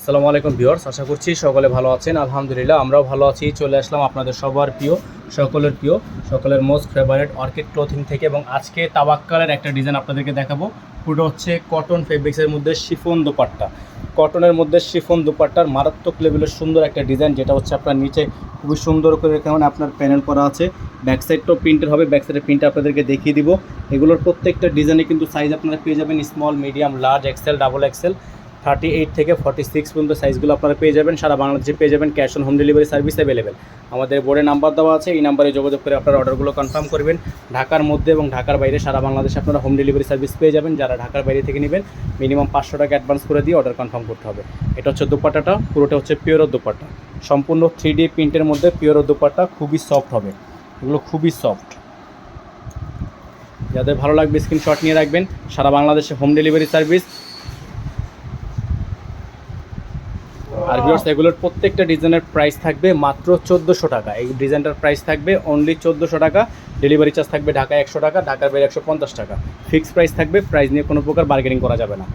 আসসালামু আলাইকুম ভিউয়ার্স, আশা করছি সকলে ভালো আছেন। আলহামদুলিল্লাহ আমরাও ভালো আছি। চলে আসলাম আপনাদের সবার প্রিয়, সকলের মোস্ট ফেভারিট অর্কিড ক্লোথিং থেকে। এবং আজকে তাওয়াক্কালের একটা ডিজাইন আপনাদেরকে দেখাবো। পুরো হচ্ছে কটন ফেব্রিক্সের মধ্যে শিফন দোপাট্টা, কটনের মধ্যে শিফন দোপাট্টার মারাত্মক লেভেলের সুন্দর একটা ডিজাইন, যেটা হচ্ছে আপনার নিচে খুবই সুন্দর করে কেমন আপনার প্যানেল করা আছে। ব্যাক সাইডটাও প্রিন্টের হবে, ব্যাক সাইডের প্রিন্টটা আপনাদেরকে দেখিয়ে দিব। এগুলোর প্রত্যেকটা ডিজাইনে কিন্তু সাইজ আপনারা পেয়ে যাবেন small, medium, large, XL, double XL, 38 থেকে 46 পর্যন্ত সাইজগুলো আপনারা পেয়ে যাবেন। সারা বাংলাদেশে পেয়ে যাবেন। Cash on home delivery service available. আমাদের বোর্ডে নাম্বার দেওয়া আছে, এই নাম্বারে যোগাযোগ করে আপনারা অর্ডারগুলো কনফার্ম করবেন। ঢাকার মধ্যে এবং ঢাকার বাইরে সারা বাংলাদেশে আপনারা হোম ডেলিভারি সার্ভিস পেয়ে যাবেন। যারা ঢাকার বাইরে থেকে নেবেন মিনিমাম 500 টাকা অ্যাডভান্স করে দিয়ে অর্ডার কনফার্ম করতে হবে। এটা হচ্ছে দোপাট্টাটা, পুরোটা হচ্ছে পিওর দোপাট্টা, সম্পূর্ণ 3D প্রিন্টের মধ্যে পিওর দোপাট্টা, খুবই সফট হবে এগুলো, খুবই সফট। যাদের ভালো লাগবে স্ক্রিনশট নিয়ে রাখবেন। সারা বাংলাদেশে হোম ডেলিভারি সার্ভিস। আর ভিউয়ার্স, এগুলোর প্রত্যেকটা ডিজাইনের প্রাইস থাকবে মাত্র 1400 টাকা। এই ডিজাইনটার প্রাইস থাকবে অনলি 1400 টাকা। ডেলিভারি চার্জ থাকবে ঢাকায় 100 টাকা, ঢাকার বাইরে 150 টাকা। ফিক্সড প্রাইস থাকবে, প্রাইস নিয়ে কোনো প্রকার বার্গেনিং করা যাবে না।